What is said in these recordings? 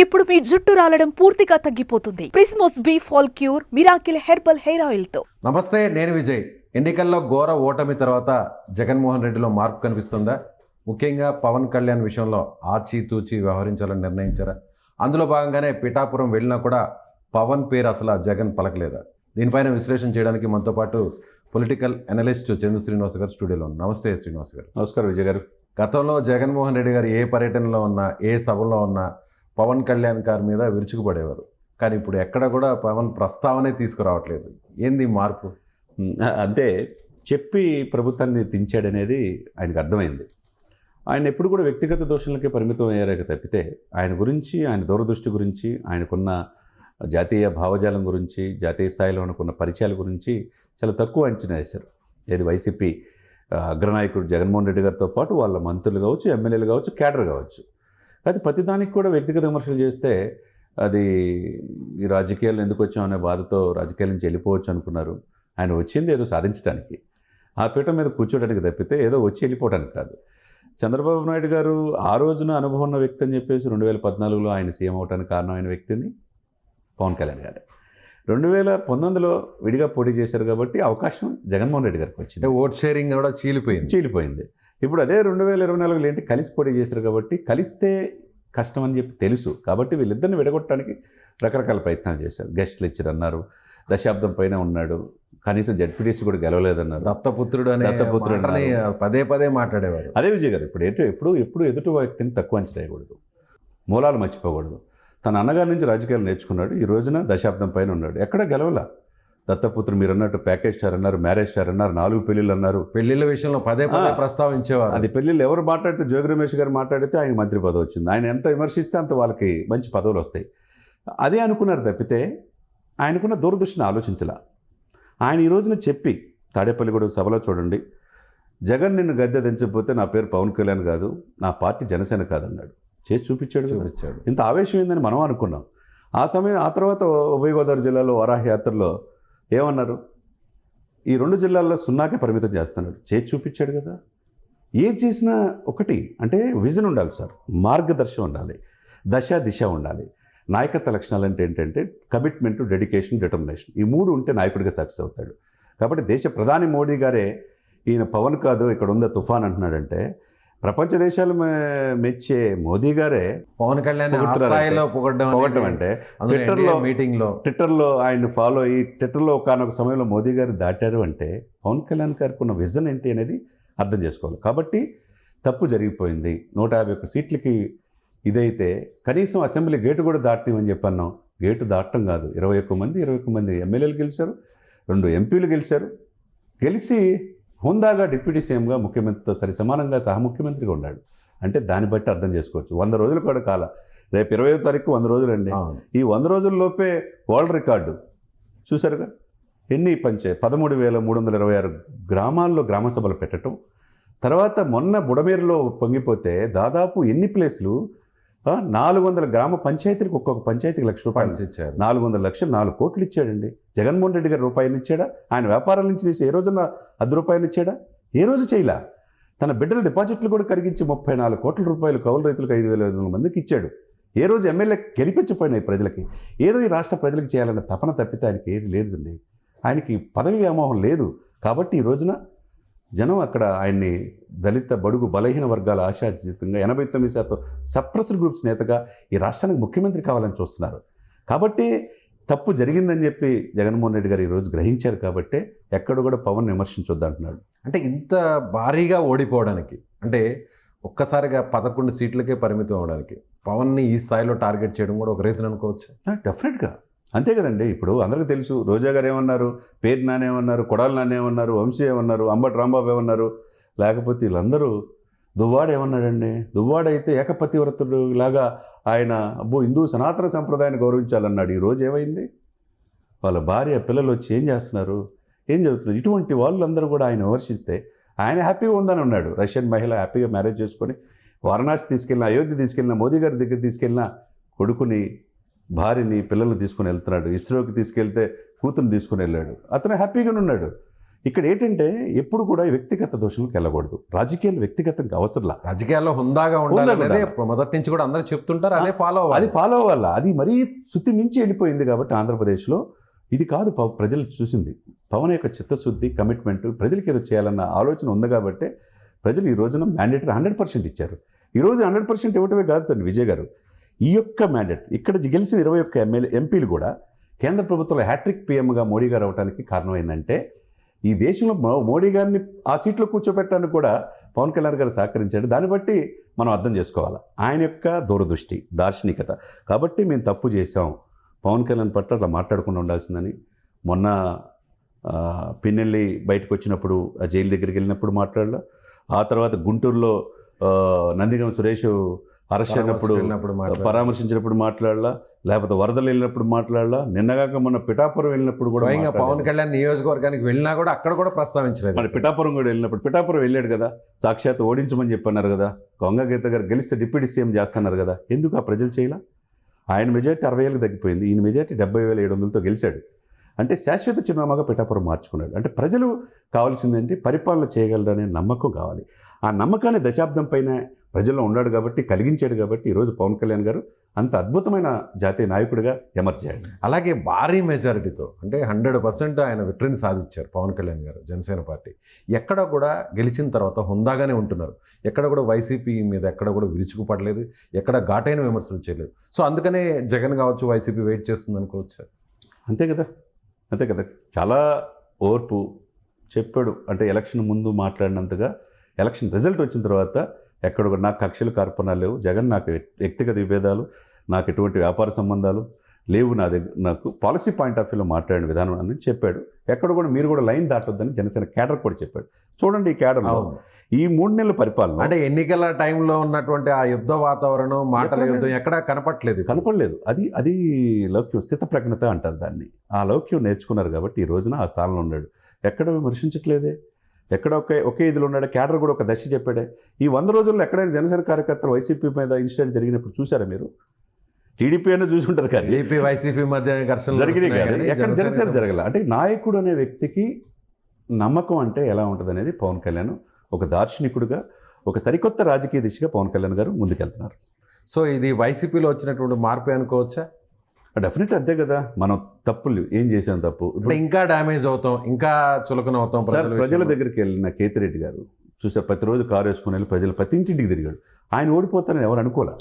ఇప్పుడు మీ జుట్టు రాలడం పూర్తిగా తగ్గిపోతుంది. ప్రిస్మోస్ B fall cure miracle herbal hair oil తో. నమస్తే, నేను విజయ్. ఎన్నికల్లో ఘోర ఓటమి తర్వాత జగన్మోహన్ రెడ్డిలో మార్పు కనిపిస్తుందా? ముఖ్యంగా పవన్ కళ్యాణ్ విషయంలో ఆచితూచి వ్యవహరించాలని నిర్ణయించారా? అందులో భాగంగానే పిఠాపురం వెళ్ళినా కూడా పవన్ పేరు అసలు జగన్ పలకలేదా? దీనిపైన విశ్లేషణ చేయడానికి మనతో పాటు పొలిటికల్ అనలిస్ట్ చందు శ్రీనివాస్ గారు స్టూడియోలో ఉన్నారు. నమస్తే శ్రీనివాస్ గారు. నమస్కారం విజయ్ గారు. గతంలో జగన్మోహన్ రెడ్డి గారు ఏ పర్యటనలో ఉన్నా, ఏ సభలో ఉన్నా పవన్ కళ్యాణ్ గారి మీద విరుచుకుపడేవారు. కానీ ఇప్పుడు ఎక్కడ కూడా పవన్ ప్రస్తావనే తీసుకురావట్లేదు. ఏంది మార్పు? అంటే చెప్పి ప్రభుత్వాన్ని దించాడనేది ఆయనకు అర్థమైంది. ఆయన ఎప్పుడు కూడా వ్యక్తిగత దోషులకే పరిమితం అయ్యారే తప్పితే ఆయన గురించి, ఆయన దూరదృష్టి గురించి, ఆయనకున్న జాతీయ భావజాలం గురించి, జాతీయ స్థాయిలో అనుకున్న పరిచయాల గురించి చాలా తక్కువ అంచనా వేశారు. ఏది వైసీపీ అగ్రనాయకుడు జగన్మోహన్ రెడ్డి గారితో పాటు వాళ్ళ మంత్రులు కావచ్చు, ఎమ్మెల్యేలు కావచ్చు, క్యాడర్ కావచ్చు. అయితే ప్రతిదానికి కూడా వ్యక్తిగత విమర్శలు చేస్తే అది ఈ రాజకీయాల్లో ఎందుకు వచ్చామనే బాధతో రాజకీయాల నుంచి వెళ్ళిపోవచ్చు అనుకున్నారు. ఆయన వచ్చింది ఏదో సాధించడానికి, ఆ పీఠం మీద కూర్చోడానికి తప్పితే ఏదో వచ్చి వెళ్ళిపోవడానికి కాదు. చంద్రబాబు నాయుడు గారు ఆ రోజున అనుభవం ఉన్న వ్యక్తి అని చెప్పేసి 2014లో ఆయన సీఎం అవడానికి కారణమైన వ్యక్తిని పవన్ కళ్యాణ్ గారు. 2019లో విడిగా పోటీ చేశారు కాబట్టి అవకాశం జగన్మోహన్ రెడ్డి గారికి వచ్చింది. ఓట్ షేరింగ్ కూడా చీలిపోయింది. ఇప్పుడు అదే 2024లో ఏంటి, కలిసి పోటీ చేశారు కాబట్టి కలిస్తే కష్టం అని చెప్పి తెలుసు కాబట్టి వీళ్ళిద్దరిని విడగొట్టడానికి రకరకాల ప్రయత్నాలు చేశారు. గెస్ట్లు ఇచ్చారన్నారు, దశాబ్దం పైన ఉన్నాడు, కనీసం జడ్పీటీసీ కూడా గెలవలేదన్నారు, దత్తపుత్రుడు అని పదే పదే మాట్లాడేవారు. అదే విజయ్ గారు, ఎప్పుడు ఎదుటి వ్యక్తిని తక్కువ అంచనా వేయకూడదు, మూలాలు మర్చిపోకూడదు. తన అన్నగారి నుంచి రాజకీయాలు నేర్చుకున్నాడు. ఈ రోజున దశాబ్దం పైన ఉన్నాడు, ఎక్కడ గెలవలా. దత్తపుత్రుడు మీరు అన్నట్టు ప్యాకేజ్ స్టార్ అన్నారు, మ్యారేజ్ స్టార్ అన్నారు, 4 పెళ్ళిళ్ళు అన్నారు. పెళ్లిళ్ళ విషయంలో పదే ప్రస్తావించేవారు. అది పెళ్ళిళ్ళు ఎవరు మాట్లాడితే, జోగి రమేష్ గారు మాట్లాడితే ఆయన మంత్రి పదవి వచ్చింది. ఆయన ఎంత విమర్శిస్తే అంత వాళ్ళకి మంచి పదవులు వస్తాయి. అదే అనుకున్నారు తప్పితే ఆయనకున్న దూరదృష్టిని ఆలోచించాల. ఆయన ఈ రోజున చెప్పి తాడేపల్లిగూడ సభలో చూడండి, జగన్ నిన్ను గద్దె దించకపోతే నా పేరు పవన్ కళ్యాణ్ కాదు, నా పార్టీ జనసేన కాదన్నాడు. చేసి చూపించాడు. ఇంత ఆవేశం ఏందని మనం అనుకున్నాం. ఆ తర్వాత ఉభయ గోదావరి జిల్లాలో వరాహ యాత్రలో ఏమన్నారు, ఈ 2 జిల్లాల్లో 0కే పరిమితం చేస్తున్నాడు. చేసి చూపించాడు కదా. ఏం చేసినా ఒకటి అంటే విజన్ ఉండాలి సార్, మార్గదర్శనం ఉండాలి, దిశ ఉండాలి. నాయకత్వ లక్షణాలు అంటే ఏంటంటే కమిట్మెంట్, డెడికేషన్, డిటర్మినేషన్. ఈ 3 ఉంటే నాయకుడిగా సక్సెస్ అవుతాడు. కాబట్టి దేశ ప్రధాని మోడీ గారే ఈయన పవన్ కాదు ఇక్కడ ఉందా తుఫాన్ అంటున్నాడంటే, ప్రపంచ దేశాలు మెచ్చే మోదీ గారే పవన్ కళ్యాణ్ పొగట్టం అంటే ట్విట్టర్లో ఆయన ఫాలో అయ్యి ట్విట్టర్లో ఒకనొక సమయంలో మోదీ గారు దాటారు అంటే పవన్ కళ్యాణ్ గారికి ఉన్న విజన్ ఏంటి అనేది అర్థం చేసుకోవాలి. కాబట్టి తప్పు జరిగిపోయింది. 151 సీట్లకి ఇదైతే కనీసం అసెంబ్లీ గేటు కూడా దాటనివని చెప్పన్నాం. గేటు దాటం కాదు, 21 మంది ఎమ్మెల్యేలు గెలిచారు, 2 ఎంపీలు గెలిచారు. గెలిచి హుందాగా డిప్యూటీ సీఎంగా ముఖ్యమంత్రితో సరి సమానంగా సహముఖ్యమంత్రిగా ఉన్నాడు. అంటే దాన్ని బట్టి అర్థం చేసుకోవచ్చు. 100 రోజులు కూడా కాల, రేపు 20వ తారీఖు 100 రోజులు అండి. ఈ 100 రోజుల్లోపే వరల్డ్ రికార్డు చూసారుగా. ఎన్ని 13,326 గ్రామాల్లో గ్రామ సభలు పెట్టడం. తర్వాత మొన్న బుడమేరులో పొంగిపోతే దాదాపు ఎన్ని ప్లేసులు 400 గ్రామ పంచాయతీలకు ఒక్కొక్క పంచాయతీకి ₹1,00,000 ఇచ్చారు. 400 లక్షలు 4 కోట్లు ఇచ్చాడండి. జగన్మోహన్ రెడ్డి గారు రూపాయిని ఇచ్చాడా? ఆయన వ్యాపారాల నుంచి తీసి ఏ రోజున ₹10 ఇచ్చాడా? ఏ రోజు చేయలా. తన బిడ్డల డిపాజిట్లు కూడా కరిగించి ₹34 కోట్ల కౌలు రైతులకు 5,500 మందికి ఇచ్చాడు. ఏ రోజు ఎమ్మెల్యే గెలిపించిపోయినాయి ప్రజలకి. ఏదో ఈ రాష్ట్ర ప్రజలకు చేయాలన్న తపన తప్పితే ఆయనకి ఏది లేదండి. ఆయనకి పదవి వ్యామోహం లేదు. కాబట్టి ఈ రోజున జనం అక్కడ ఆయన్ని దళిత బడుగు బలహీన వర్గాల ఆశాజీతంగా 89% సప్రెస్డ్ గ్రూప్స్ నేతగా ఈ రాష్ట్రానికి ముఖ్యమంత్రి కావాలని చూస్తున్నారు. కాబట్టి తప్పు జరిగిందని చెప్పి జగన్మోహన్ రెడ్డి గారు ఈరోజు గ్రహించారు. కాబట్టి ఎక్కడ కూడా పవన్ విమర్శించొద్దు అంటున్నాడు. అంటే ఇంత భారీగా ఓడిపోవడానికి, అంటే ఒక్కసారిగా 11 సీట్లకే పరిమితం అవడానికి పవన్ని ఈ స్థాయిలో టార్గెట్ చేయడం కూడా ఒక రీజన్ అనుకోవచ్చు. డెఫినెట్గా అంతే కదండి. ఇప్పుడు అందరికీ తెలుసు, రోజా గారు ఏమన్నారు, పేరు నాన్న ఏమన్నారు, కొడాలి నాన్న ఏమన్నారు, వంశీ ఏమన్నారు, అంబటి రాంబాబు ఏమన్నారు, లేకపోతే వీళ్ళందరూ. దువ్వాడ ఏమన్నాడండి, దువ్వాడ అయితే ఏకపతివ్రతుడు లాగా ఆయన హిందూ సనాతన సంప్రదాయాన్ని గౌరవించాలన్నాడు. ఈరోజు ఏమైంది, వాళ్ళ భార్య పిల్లలు వచ్చి ఏం చేస్తున్నారు, ఏం జరుగుతున్నారు. ఇటువంటి వాళ్ళందరూ కూడా ఆయన విమర్శిస్తే ఆయన హ్యాపీగా ఉందని ఉన్నాడు. రష్యన్ మహిళ హ్యాపీగా మ్యారేజ్ చేసుకొని వారణాసి తీసుకెళ్ళిన, అయోధ్య తీసుకెళ్ళిన, మోదీ గారి దగ్గర తీసుకెళ్ళిన కొడుకుని, భార్యని, పిల్లల్ని తీసుకుని వెళ్తున్నాడు. ఇస్రోకి తీసుకెళ్తే కూతురుని తీసుకుని వెళ్ళాడు. అతను హ్యాపీగానే ఉన్నాడు. ఇక్కడ ఏంటంటే ఎప్పుడు కూడా వ్యక్తిగత దోషులకు వెళ్ళకూడదు. రాజకీయాలు వ్యక్తిగతంగా అవసరంలా. రాజకీయాల్లో హుందాగా ఉండాలనేది మొదటి నుంచి కూడా అందరూ చెప్తుంటారు, అదే ఫాలో అది ఫాలో అవ్వాలి. అది మరీ శుద్ధి మించి వెళ్ళిపోయింది కాబట్టి ఆంధ్రప్రదేశ్లో ఇది కాదు ప్రజలు చూసింది. పవన్ యొక్క చిత్తశుద్ధి, కమిట్మెంట్, ప్రజలకి ఏదో చేయాలన్న ఆలోచన ఉంది కాబట్టి ప్రజలు ఈ రోజున మ్యాండేటరీ 100% ఇచ్చారు. ఈరోజు 100% ఇవ్వటమే కాదు సార్ విజయ్ గారు, ఈ యొక్క మ్యాండేట్ ఇక్కడ గెలిచిన 21 ఎంపీలు కూడా కేంద్ర ప్రభుత్వంలో హ్యాట్రిక్ పీఎంగా మోడీ గారు అవడానికి కారణమైందంటే ఈ దేశంలో మోడీ గారిని ఆ సీట్లో కూర్చోబెట్టడానికి కూడా పవన్ కళ్యాణ్ గారు సహకరించాడు. దాన్ని బట్టి మనం అర్థం చేసుకోవాలి ఆయన యొక్క దూరదృష్టి, దార్శనికత. కాబట్టి మేము తప్పు చేసాం, పవన్ కళ్యాణ్ పట్ల అట్లా మాట్లాడకుండా ఉండాల్సిందని మొన్న పిన్నెల్లి బయటకు వచ్చినప్పుడు ఆ జైలు దగ్గరికి వెళ్ళినప్పుడు మాట్లాడలా, ఆ తర్వాత గుంటూరులో నందిగం సురేష్ అరెస్ట్ అయినప్పుడు పరామర్శించినప్పుడు మాట్లాడలా, లేకపోతే వరదలు వెళ్ళినప్పుడు మాట్లాడలా, నిన్నగాక మొన్న పిఠాపురం వెళ్ళినప్పుడు కూడా పవన్ కళ్యాణ్ నియోజకవర్గానికి వెళ్ళినా కూడా అక్కడ కూడా ప్రస్తావించలేదు. మరి పిఠాపురం కూడా వెళ్ళినప్పుడు పిఠాపురం వెళ్ళాడు కదా, సాక్షాత్ ఓడించమని చెప్పన్నారు కదా, గంగా గీత గారు గెలిస్తే డిప్యూటీ సీఎం చేస్తున్నారు కదా, ఎందుకు ఆ ప్రజలు చేయాల? ఆయన మెజార్టీ 60,000 తగ్గిపోయింది, ఈయన మెజార్టీ 70,700తో గెలిచాడు. అంటే శాశ్వత చిరునామాగా పిఠాపురం మార్చుకున్నాడు. అంటే ప్రజలు కావాల్సిందంటే పరిపాలన చేయగలరనే నమ్మకం కావాలి. ఆ నమ్మకాన్ని దశాబ్దం పైన ప్రజల్లో ఉన్నాడు కాబట్టి, కలిగించాడు కాబట్టి ఈరోజు పవన్ కళ్యాణ్ గారు అంత అద్భుతమైన జాతీయ నాయకుడిగా ఎమర్జాడు. అలాగే భారీ మెజారిటీతో అంటే 100% ఆయన విక్టరీని సాధించారు పవన్ కళ్యాణ్ గారు, జనసేన పార్టీ. ఎక్కడ కూడా గెలిచిన తర్వాత హుందాగానే ఉంటున్నారు, ఎక్కడ కూడా వైసీపీ మీద ఎక్కడ కూడా విరుచుకుపడలేదు, ఎక్కడ ఘాటైన విమర్శలు చేయలేదు. సో అందుకనే జగన్ కావచ్చు వైసీపీ వెయిట్ చేస్తుంది అనుకోవచ్చు. అంతే కదా, అంతే కదా. చాలా ఓర్పు చెప్పాడు. అంటే ఎలక్షన్ ముందు మాట్లాడినంతగా ఎలక్షన్ రిజల్ట్ వచ్చిన తర్వాత ఎక్కడ కూడా నాకు కక్షలు కార్పణాలు లేవు, జగన్ నాకు వ్యక్తిగత విభేదాలు, నాకు ఎటువంటి వ్యాపార సంబంధాలు లేవు, నా దగ్గర నాకు పాలసీ పాయింట్ ఆఫ్ వ్యూలో మాట్లాడిన విధానం అని చెప్పాడు. ఎక్కడ కూడా మీరు కూడా లైన్ దాటొద్దని జనసేన క్యాడర్ కూడా చెప్పాడు. చూడండి ఈ క్యాడర్లో ఈ 3 నెలల పరిపాలన అంటే ఎన్నికల టైంలో ఉన్నటువంటి ఆ యుద్ధ వాతావరణం, మాటల యుద్ధం ఎక్కడ కనపడలేదు. అది లౌక్యం, స్థితప్రజ్ఞత అంటారు దాన్ని. ఆ లౌక్యం నేర్చుకున్నారు కాబట్టి ఈ రోజున ఆ స్థానంలో ఉన్నాడు. ఎక్కడ విమర్శించట్లేదే, ఎక్కడ ఒకే ఇదిలో ఉన్నాడు. క్యాడర్ కూడా ఒక దశ చెప్పాడే. ఈ 100 రోజుల్లో ఎక్కడైనా జనసేన కార్యకర్తలు వైసీపీ మీద ఇన్సిడెంట్ జరిగినప్పుడు చూసారా మీరు? టీడీపీ అయినా చూసుంటారు కానీ వైసీపీ మధ్య ఘర్షణ జరిగినాయి కానీ ఎక్కడ జనసేన జరగల. అంటే నాయకుడు అనే వ్యక్తికి నమ్మకం అంటే ఎలా ఉంటుంది అనేది పవన్ కళ్యాణ్ ఒక దార్శనికుడిగా, ఒక సరికొత్త రాజకీయ దిశగా పవన్ కళ్యాణ్ గారు ముందుకెళ్తున్నారు. సో ఇది వైసీపీలో వచ్చినటువంటి మార్పు అనుకోవచ్చా? డెఫినెట్ అంతే కదా. మనం తప్పులు ఏం చేసాం, తప్పు ఇంకా డ్యామేజ్ అవుతాం, ఇంకా చులకన అవుతాం. ప్రజల దగ్గరికి వెళ్ళిన కేతిరెడ్డి గారు చూసారు, ప్రతిరోజు కారు వేసుకుని వెళ్ళి ప్రజలు ప్రతి ఇంటింటికి తిరిగాడు. ఆయన ఓడిపోతారని ఎవరు అనుకోలే,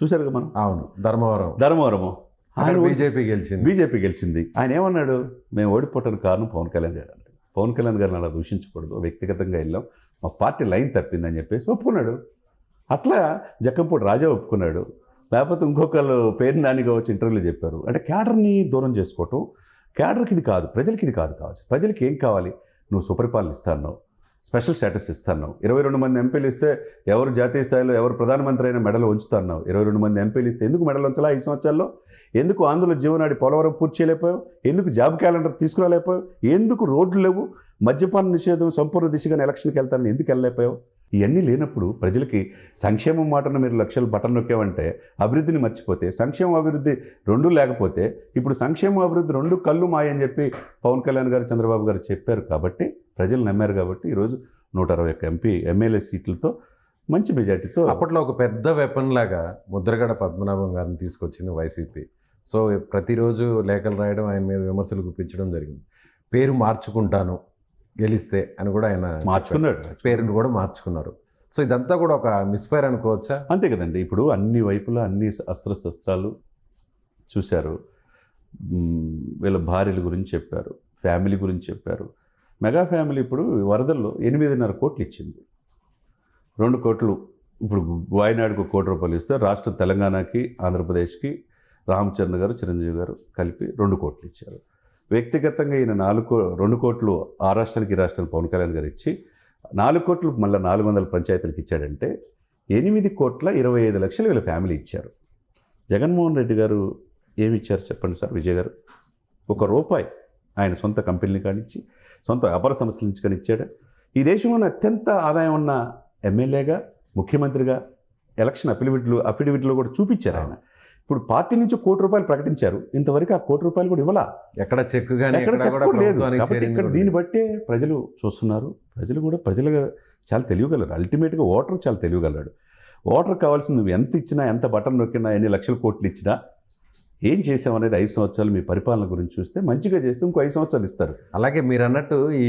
చూసారు కదా మనం. అవును, ధర్మవరము ఆయన బీజేపీ గెలిచింది. ఆయన ఏమన్నాడు, మేము ఓడిపోవటానికి కారణం పవన్ కళ్యాణ్ గారు అంటే. పవన్ కళ్యాణ్ గారిని అలా దూషించకూడదు, వ్యక్తిగతంగా వెళ్ళాం, మా పార్టీ లైన్ తప్పిందని చెప్పేసి ఒప్పుకున్నాడు. అట్లా జక్కంపూడి రాజా ఒప్పుకున్నాడు. లేకపోతే ఇంకొకళ్ళు పేరు నాని కావచ్చు ఇంటర్వ్యూలో చెప్పారు. అంటే క్యాడర్ని దూరం చేసుకోవటం, క్యాడర్కి ఇది కాదు, ప్రజలకి ఇది కావచ్చు. ప్రజలకి ఏం కావాలి, నువ్వు సుపరిపాలన ఇస్తాను, స్పెషల్ స్టేటస్ ఇస్తాను, 22 మంది ఎంపీలు ఇస్తే ఎవరు జాతీయ స్థాయిలో ఎవరు ప్రధానమంత్రి అయినా మెడలు ఉంచుతాను. 22 మంది ఎంపీలు ఇస్తే ఎందుకు మెడలు ఉంచాలా 5 సంవత్సరాల్లో? ఎందుకు ఆంధ్రలో జీవనాడి పోలవరం పూర్తి చేయలేకపోయావు? ఎందుకు జాబ్ క్యాలెండర్ తీసుకురాలేకపోయావు? ఎందుకు రోడ్లు లేవు? మద్యపాన నిషేధం సంపూర్ణ దిశగా ఎలక్షన్కి వెళ్తానని ఎందుకు వెళ్ళలేకపోయావు? ఇవన్నీ లేనప్పుడు ప్రజలకి సంక్షేమం మాటను మీరు లక్షలు బటన్ నొక్కామంటే అభివృద్ధిని మర్చిపోతే, సంక్షేమ అభివృద్ధి 2 లేకపోతే, ఇప్పుడు సంక్షేమ అభివృద్ధి 2 కళ్ళు మాయని చెప్పి పవన్ కళ్యాణ్ గారు, చంద్రబాబు గారు చెప్పారు కాబట్టి ప్రజలు నమ్మారు. కాబట్టి ఈరోజు 161 ఎమ్మెల్యే సీట్లతో మంచి మెజార్టీతో. అప్పట్లో ఒక పెద్ద వెపన్ లాగా ముద్రగడ పద్మనాభం గారిని తీసుకొచ్చింది వైసీపీ. సో ప్రతిరోజు లేఖలు రాయడం, ఆయన మీద విమర్శలు గుప్పించడం జరిగింది. పేరు మార్చుకుంటాను గెలిస్తే అని కూడా ఆయన మార్చుకున్నాడు, పేరును కూడా మార్చుకున్నారు. సో ఇదంతా కూడా ఒక మిస్ఫైర్ అనుకోవచ్చా? అంతే కదండి. ఇప్పుడు అన్ని వైపులా అన్ని అస్త్రశస్త్రాలు చూశారు. వీళ్ళ భార్యల గురించి చెప్పారు, ఫ్యామిలీ గురించి చెప్పారు. మెగా ఫ్యామిలీ ఇప్పుడు వరదల్లో 8.5 కోట్లు ఇచ్చింది. 2 కోట్లు ఇప్పుడు వాయనాడుకు 1 కోటి రూపాయలు ఇస్తే రాష్ట్రం తెలంగాణకి, ఆంధ్రప్రదేశ్కి రామచంద్ర గారు, చిరంజీవి గారు కలిపి 2 కోట్లు ఇచ్చారు. వ్యక్తిగతంగా ఈయన 2 కోట్లు ఆ రాష్ట్రానికి, ఈ రాష్ట్రానికి పవన్ కళ్యాణ్ గారు ఇచ్చి 4 కోట్లు మళ్ళీ 400 పంచాయతీలకు ఇచ్చాడంటే 8,25,00,000 వీళ్ళ ఫ్యామిలీ ఇచ్చారు. జగన్మోహన్ రెడ్డి గారు ఏమి ఇచ్చారు చెప్పండి సార్? విజయ్ గారు ₹1 ఆయన సొంత కంపెనీని కానిచ్చి, సొంత వ్యాపార సంస్థల నుంచి కానీ ఇచ్చాడు. ఈ దేశంలోనే అత్యంత ఆదాయం ఉన్న ఎమ్మెల్యేగా, ముఖ్యమంత్రిగా ఎలక్షన్ అఫిడవిట్లో కూడా చూపించారు ఆయన. ఇప్పుడు పార్టీ నుంచి ₹1 ప్రకటించారు, ఇంతవరకు ఆ ₹1 కూడా ఇవ్వాల, ఎక్కడ చెక్ కానీ ఎక్కడ ఎక్కడ చెక్ కూడా కూడా లేదు. ప్రభుత్వానికి కాబట్టి చేరింది ఇక్కడ కూడా దీన్ని లేదు. బట్టే ప్రజలు చూస్తున్నారు. ప్రజలుగా చాలా తెలియగలరు. అల్టిమేట్గా ఓటర్ చాలా తెలియగలడు. ఓటర్ కావాల్సింది నువ్వు ఎంత ఇచ్చినా, ఎంత బటన్ నొక్కినా, ఎన్ని లక్షల కోట్లు ఇచ్చినా, ఏం చేసామనేది 5 సంవత్సరాలు మీ పరిపాలన గురించి చూస్తే, మంచిగా చేస్తే ఇంకో 5 సంవత్సరాలు ఇస్తారు. అలాగే మీరు అన్నట్టు ఈ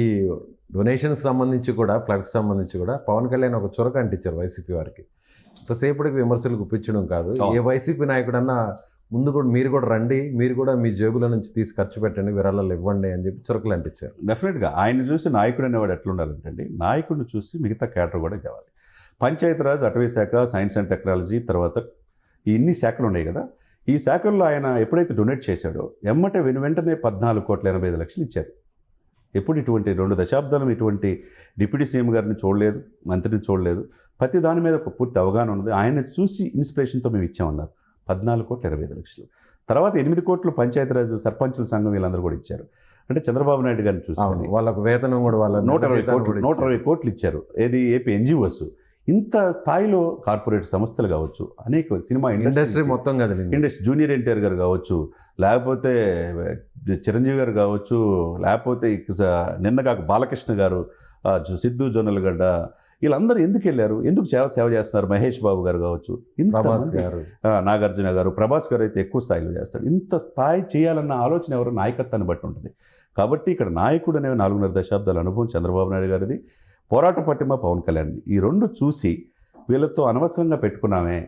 డొనేషన్స్ సంబంధించి కూడా, ఫ్లడ్స్ సంబంధించి కూడా పవన్ కళ్యాణ్ ఒక చొరక అంటించారు వైసీపీ వారికి. ఇంతసేపటికి విమర్శలు గుప్పించడం కాదు, ఏ వైసీపీ నాయకుడన్నా ముందు కూడా మీరు కూడా రండి, మీరు కూడా మీ జేబుల నుంచి తీసి ఖర్చు పెట్టండి, విరాళాలు ఇవ్వండి అని చెప్పి చొరకలు అంటించారు. డెఫినెట్గా ఆయన చూసి నాయకుడు అనేవాడు ఎట్లా ఉండాలంటే, నాయకుడిని చూసి మిగతా క్యాడర్ కూడా తేవాలి. పంచాయతీరాజ్, అటవీ శాఖ, సైన్స్ అండ్ టెక్నాలజీ, తర్వాత ఇన్ని శాఖలు ఉన్నాయి కదా, ఈ శాఖల్లో ఆయన ఎప్పుడైతే డొనేట్ చేశాడో వెంటనే 14,85,00,000 ఇచ్చారు. ఎప్పుడు ఇటువంటి 2 దశాబ్దాలు ఇటువంటి డిప్యూటీ సీఎం గారిని చూడలేదు, మంత్రిని చూడలేదు. ప్రతి దాని మీద ఒక పూర్తి అవగాహన ఉన్నది. ఆయన చూసి ఇన్స్పిరేషన్తో మేము ఇచ్చామన్నారు. 14,25,00,000. తర్వాత 8 కోట్లు పంచాయతీరాజ్ సర్పంచుల సంఘం వీళ్ళందరూ కూడా ఇచ్చారు. అంటే చంద్రబాబు నాయుడు గారిని చూసుకొని వాళ్ళకు వేతనం కూడా వాళ్ళ 120 కోట్లు ఇచ్చారు. ఏది ఏపీ ఎన్జిఓస్. ఇంత స్థాయిలో కార్పొరేట్ సంస్థలు కావచ్చు, అనేక సినిమా ఇండస్ట్రీ మొత్తం కదిలింది. ఇండస్ట్రీ, జూనియర్ ఎన్టీఆర్ గారు కావచ్చు, లేకపోతే చిరంజీవి గారు కావచ్చు, లేకపోతే నిన్నగాక బాలకృష్ణ గారు, సిద్ధు జొన్నలగడ్డ, వీళ్ళందరూ ఎందుకు వెళ్ళారు, ఎందుకు సేవ చేస్తున్నారు? మహేష్ బాబు గారు కావచ్చు, ప్రభాస్ గారు, నాగార్జున గారు, ప్రభాస్ గారు అయితే ఎక్కువ స్థాయిలో చేస్తారు. ఇంత స్థాయి చేయాలన్న ఆలోచన ఎవరు, నాయకత్వాన్ని బట్టి ఉంటుంది. కాబట్టి ఇక్కడ నాయకుడు అనే 4.5 దశాబ్దాల అనుభవం చంద్రబాబు నాయుడు గారిది, పోరాట పట్టిమ పవన్ కళ్యాణ్ది. ఈ 2 చూసి వీళ్ళతో అనవసరంగా పెట్టుకున్నామే,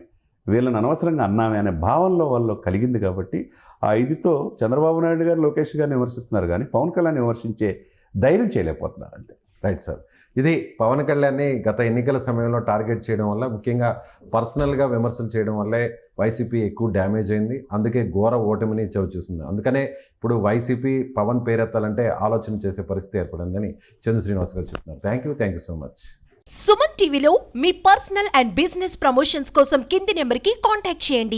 వీళ్ళని అనవసరంగా అన్నామే అనే భావనలో వాళ్ళు కలిగింది. కాబట్టి ఆ 5తో చంద్రబాబు నాయుడు గారు, లోకేష్ గారిని విమర్శిస్తున్నారు, కానీ పవన్ కళ్యాణ్ విమర్శించే ధైర్యం చేయలేకపోతున్నారు అంతే. Right sir. ఇది పవన్ కళ్యాణ్ని గత ఎన్నికల సమయంలో టార్గెట్ చేయడం వల్ల, ముఖ్యంగా పర్సనల్గా విమర్శలు చేయడం వల్లే వైసీపీ ఎక్కువ డ్యామేజ్ అయింది. అందుకే ఘోర ఓటమిని చవిచూసింది. అందుకనే ఇప్పుడు వైసీపీ పవన్ పేరెత్తాలంటే ఆలోచన చేసే పరిస్థితి ఏర్పడిందని చంద్ర శ్రీనివాస్ గారు చెప్తున్నారు. Thank you so much. Suman టీవీలో మీ పర్సనల్ అండ్ బిజినెస్ ప్రమోషన్స్ కోసం కింది నెంబర్కి కాంటాక్ట్ చేయండి.